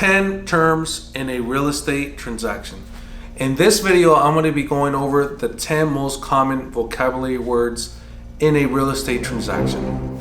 10 terms in a real estate transaction. In this video, I'm going to be going over the 10 most common vocabulary words in a real estate transaction.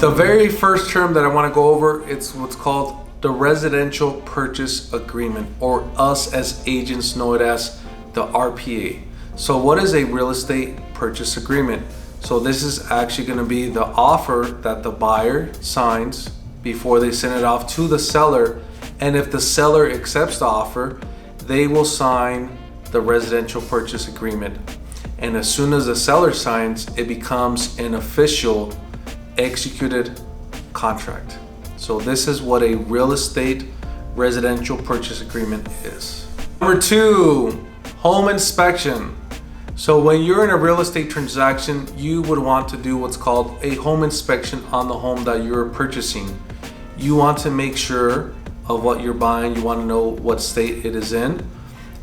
The very first term that I want to go over, it's what's called the residential purchase agreement, or us as agents know it as the RPA. So what is a real estate purchase agreement? So this is actually going to be the offer that the buyer signs before they send it off to the seller. And if the seller accepts the offer, they will sign the residential purchase agreement. And as soon as the seller signs, it becomes an official executed contract. So this is what a real estate residential purchase agreement is. Number 2, home inspection. So when you're in a real estate transaction, you would want to do what's called a home inspection on the home that you're purchasing. You want to make sure of what you're buying. You want to know what state it is in.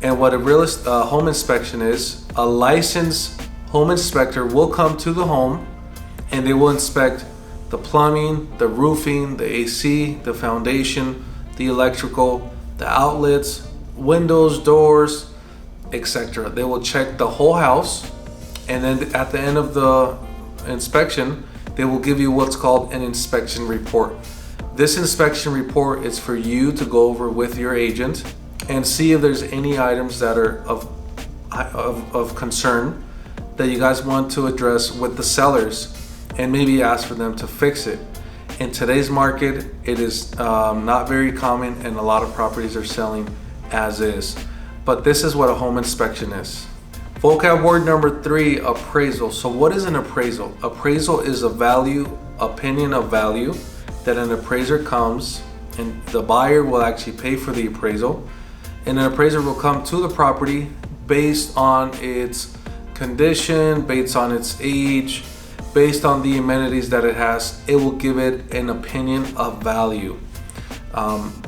And what a home inspection is, a licensed home inspector will come to the home and they will inspect the plumbing, the roofing, the AC, the foundation, the electrical, the outlets, windows, doors, etc. They will check the whole house, and then at the end of the inspection, they will give you what's called an inspection report. This inspection report is for you to go over with your agent and see if there's any items that are of concern that you guys want to address with the sellers, and maybe ask for them to fix it. In today's market, it is not very common, and a lot of properties are selling as is. But this is what a home inspection is. Vocab word number 3, appraisal. So what is an appraisal? Appraisal is a opinion of value that an appraiser comes, and the buyer will actually pay for the appraisal. And an appraiser will come to the property based on its condition, based on its age, based on the amenities that it has. It will give it an opinion of value.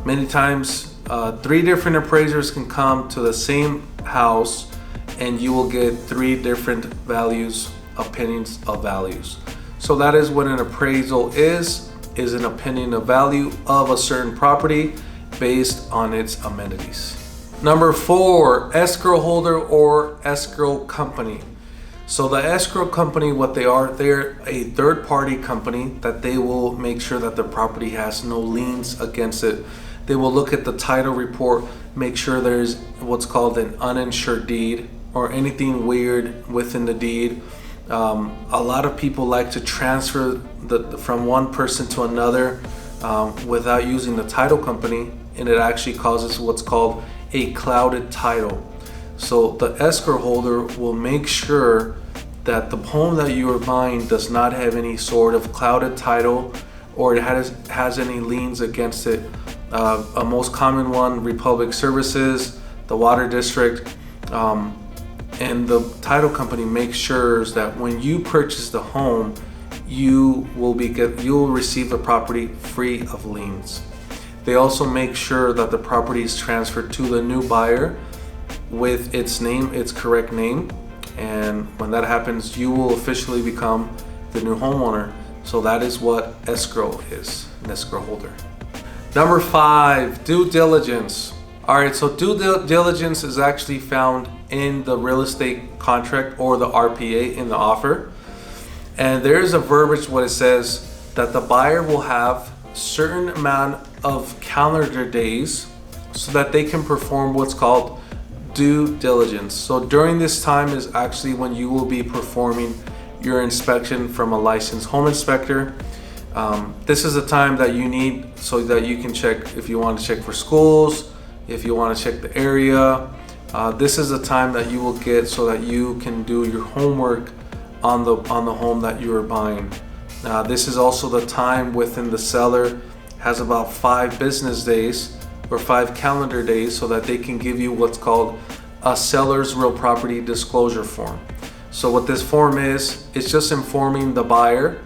Many times, 3 different appraisers can come to the same house, and you will get 3 different opinions of values. So that is what an appraisal is an opinion of value of a certain property based on its amenities. Number 4, escrow holder or escrow company. So the escrow company, what they are, they're a third-party company that they will make sure that the property has no liens against it. They will look at the title report, make sure there's what's called an uninsured deed or anything weird within the deed. A lot of people like to transfer from one person to another without using the title company, and it actually causes what's called a clouded title. So the escrow holder will make sure that the home that you are buying does not have any sort of clouded title or it has any liens against it. A most common one, Republic Services, the Water District, and the title company makes sure that when you purchase the home, you will receive the property free of liens. They also make sure that the property is transferred to the new buyer with its correct name, and when that happens, you will officially become the new homeowner. So that is what escrow is, an escrow holder. Number 5, due diligence. All right, so due diligence is actually found in the real estate contract or the RPA in the offer. And there is a verbiage what it says that the buyer will have certain amount of calendar days so that they can perform what's called due diligence. So during this time is actually when you will be performing your inspection from a licensed home inspector. This is the time that you need so that you can check if you want to check for schools, if you want to check the area. This is the time that you will get so that you can do your homework on the home that you are buying. This is also the time within the seller has about 5 business days or 5 calendar days so that they can give you what's called a seller's real property disclosure form. So what this form is, it's just informing the buyer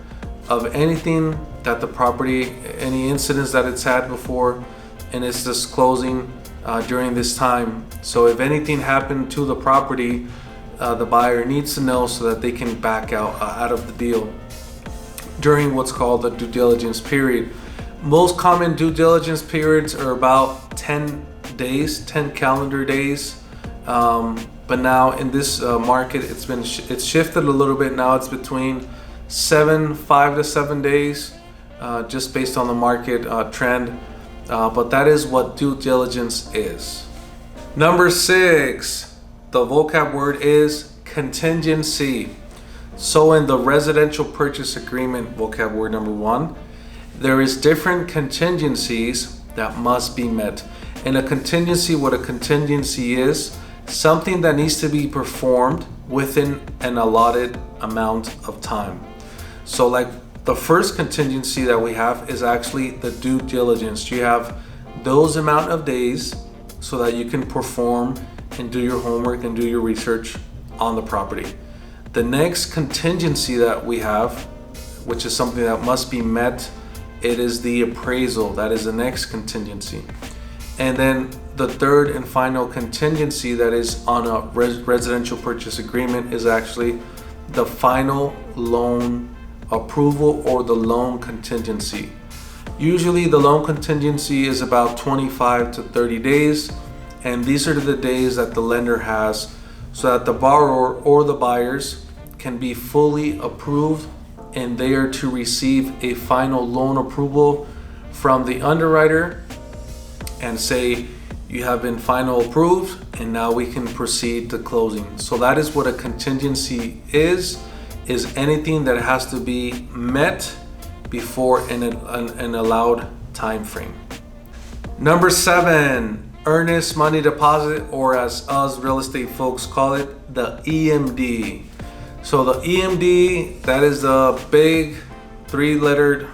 of anything that the property, any incidents that it's had before, and it's disclosing during this time. So if anything happened to the property, the buyer needs to know so that they can back out of the deal during what's called the due diligence period. Most common due diligence periods are about 10 days, 10 calendar days. But now in this market, it's shifted a little bit. Now it's between 5 to 7 days, just based on the market trend. But that is what due diligence is. Number 6, the vocab word is contingency. So in the residential purchase agreement, vocab word number 1, there is different contingencies that must be met. In a contingency, what a contingency is, something that needs to be performed within an allotted amount of time. So like the first contingency that we have is actually the due diligence. You have those amount of days so that you can perform and do your homework and do your research on the property. The next contingency that we have, which is something that must be met, it is the appraisal. That is the next contingency. And then the third and final contingency that is on a residential purchase agreement is actually the final loan approval or the loan contingency. Usually the loan contingency is about 25 to 30 days, and these are the days that the lender has so that the borrower or the buyers can be fully approved and they are to receive a final loan approval from the underwriter and say you have been final approved and now we can proceed to closing. So that is what a contingency is anything that has to be met before an allowed time frame. Number 7, earnest money deposit, or as us real estate folks call it, the EMD. So the EMD, that is the big three-lettered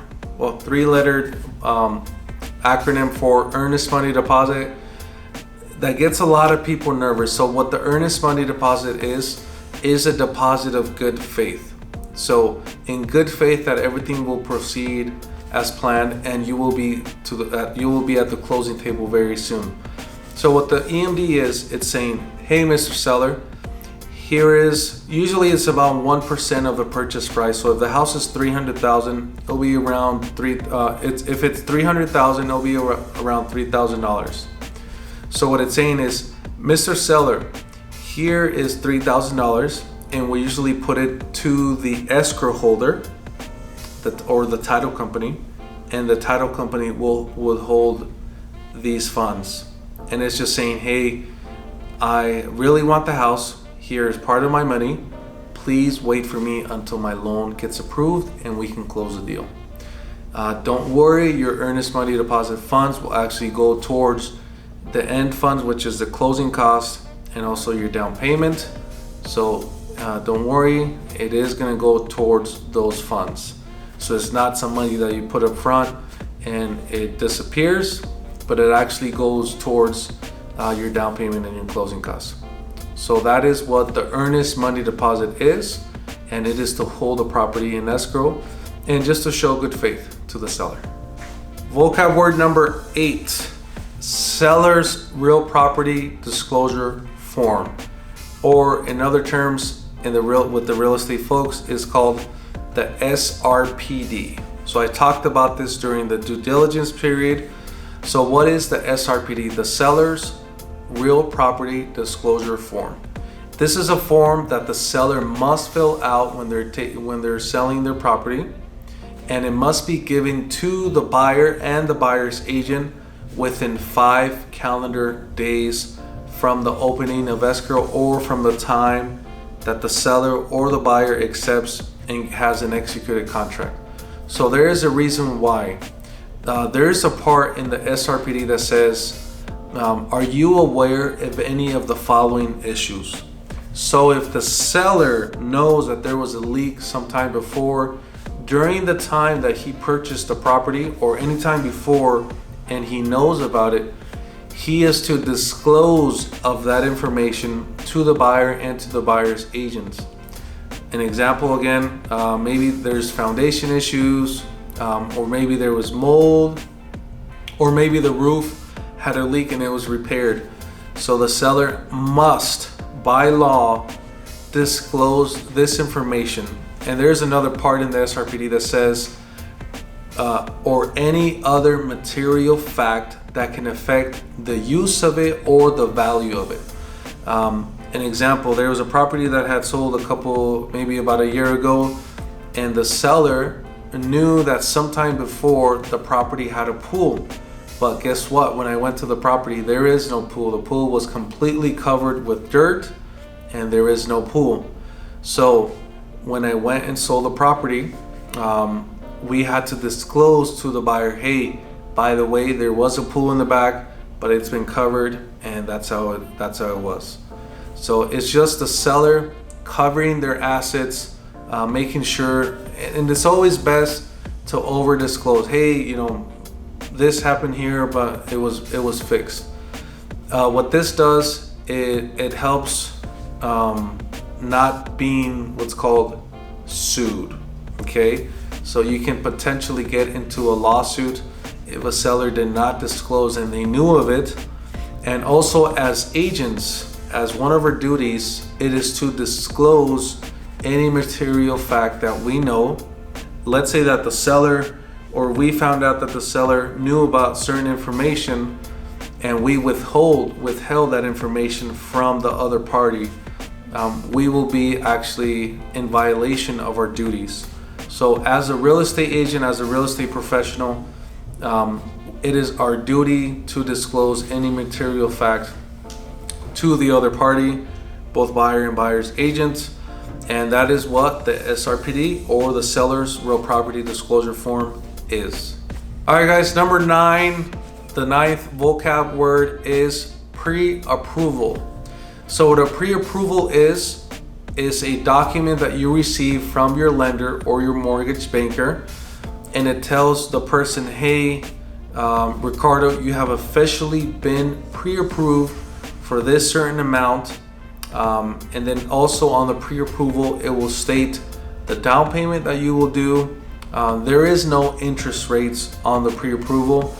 acronym for earnest money deposit that gets a lot of people nervous. So what the earnest money deposit is a deposit of good faith. So in good faith that everything will proceed as planned and you will be at the closing table very soon. So what the EMD is, it's saying, hey, Mr. Seller, usually it's about 1% of the purchase price. So if the house is $300,000, it'll be around if it's $300,000, it'll be around $3,000. So what it's saying is, Mr. Seller, here is $3,000, and we usually put it to the escrow holder, or the title company, and the title company will hold these funds. And it's just saying, hey, I really want the house. Here's part of my money. Please wait for me until my loan gets approved and we can close the deal. Don't worry, your earnest money deposit funds will actually go towards the end funds, which is the closing cost and also your down payment. So don't worry, it is going to go towards those funds. So it's not some money that you put up front and it disappears, but it actually goes towards your down payment and your closing costs. So that is what the earnest money deposit is, and it is to hold the property in escrow and just to show good faith to the seller. Vocab word number 8, seller's real property disclosure form, or in other terms, with the real estate folks, is called the SRPD. So I talked about this during the due diligence period. So what is the SRPD? The seller's real property disclosure form. This is a form that the seller must fill out when they're selling their property, and it must be given to the buyer and the buyer's agent within 5 calendar days from the opening of escrow or from the time that the seller or the buyer accepts and has an executed contract. So there is a reason why. There is a part in the SRPD that says, are you aware of any of the following issues? So if the seller knows that there was a leak sometime before, during the time that he purchased the property or any time before, and he knows about it, he is to disclose of that information to the buyer and to the buyer's agents. An example again, maybe there's foundation issues, or maybe there was mold, or maybe the roof had a leak and it was repaired. So the seller must, by law, disclose this information. And there's another part in the SRPD that says or any other material fact that can affect the use of it or the value of it. An example, there was a property that had sold maybe about a year ago, and the seller knew that sometime before the property had a pool. But guess what? When I went to the property, there is no pool. The pool was completely covered with dirt and there is no pool. So when I went and sold the property, we had to disclose to the buyer, hey, by the way, there was a pool in the back, but it's been covered, and that's how it was. So it's just the seller covering their assets, making sure, and it's always best to over disclose. Hey, this happened here, but it was fixed. What this does, it helps not being what's called sued. Okay, so you can potentially get into a lawsuit if a seller did not disclose and they knew of it. And also, as agents, as one of our duties, it is to disclose any material fact that we know. Let's say that the seller, or we found out that the seller knew about certain information, and we withheld that information from the other party. We will be actually in violation of our duties. So as a real estate agent, as a real estate professional, it is our duty to disclose any material fact to the other party, both buyer and buyer's agent. And that is what the SRPD, or the seller's real property disclosure form, is. All right, guys, number 9, the 9th vocab word is pre-approval. So what a pre-approval is a document that you receive from your lender or your mortgage banker, and it tells the person, hey, Ricardo, you have officially been pre-approved for this certain amount. And then also on the pre-approval, it will state the down payment that you will do. There is no interest rates on the pre-approval.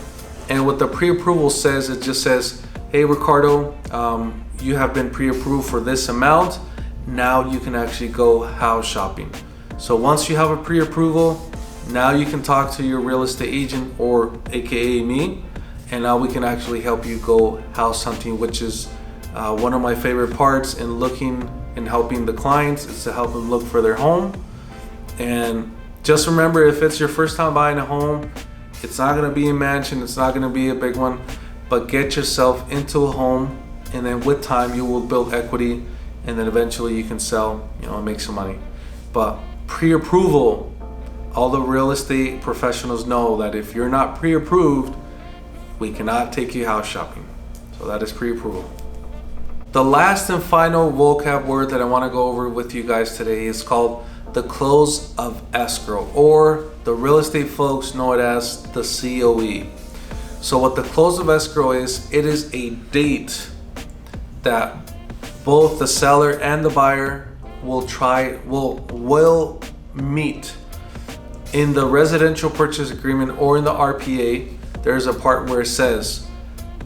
And what the pre-approval says, it just says, hey, Ricardo, you have been pre-approved for this amount. Now you can actually go house shopping. So once you have a pre-approval, now you can talk to your real estate agent, or AKA me, and now we can actually help you go house hunting, which is one of my favorite parts in looking and helping the clients, is to help them look for their home. And just remember, if it's your first time buying a home, it's not going to be a mansion, it's not going to be a big one, but get yourself into a home, and then with time you will build equity, and then eventually you can sell, and make some money. But pre-approval, all the real estate professionals know that if you're not pre-approved, we cannot take you house shopping. So that is pre-approval. The last and final vocab word that I want to go over with you guys today is called the close of escrow, or the real estate folks know it as the COE. So what the close of escrow is, it is a date that both the seller and the buyer will meet. In the residential purchase agreement or in the RPA, there's a part where it says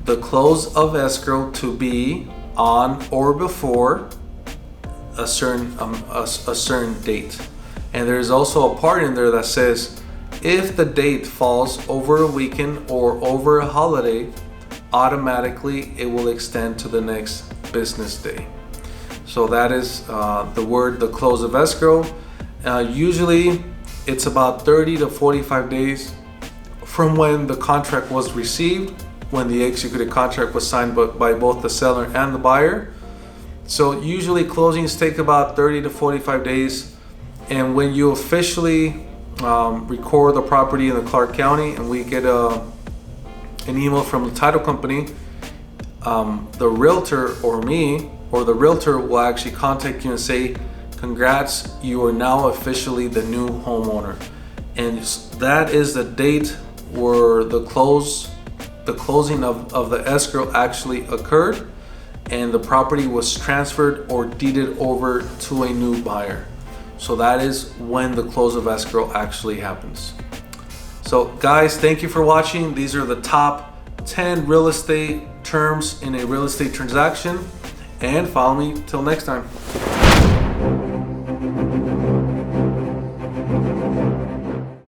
the close of escrow to be on or before a certain date. And there's also a part in there that says if the date falls over a weekend or over a holiday, automatically it will extend to the next business day. So that is the close of escrow. Usually it's about 30 to 45 days from when the contract was received, when the executed contract was signed by both the seller and the buyer. So usually closings take about 30 to 45 days. And when you officially record the property in the Clark County and we get an email from the title company, the realtor or me or the realtor will actually contact you and say, congrats, you are now officially the new homeowner. And that is the date where the closing of the escrow actually occurred and the property was transferred or deeded over to a new buyer. So that is when the close of escrow actually happens. So guys, thank you for watching. These are the top 10 real estate terms in a real estate transaction, and follow me till next time.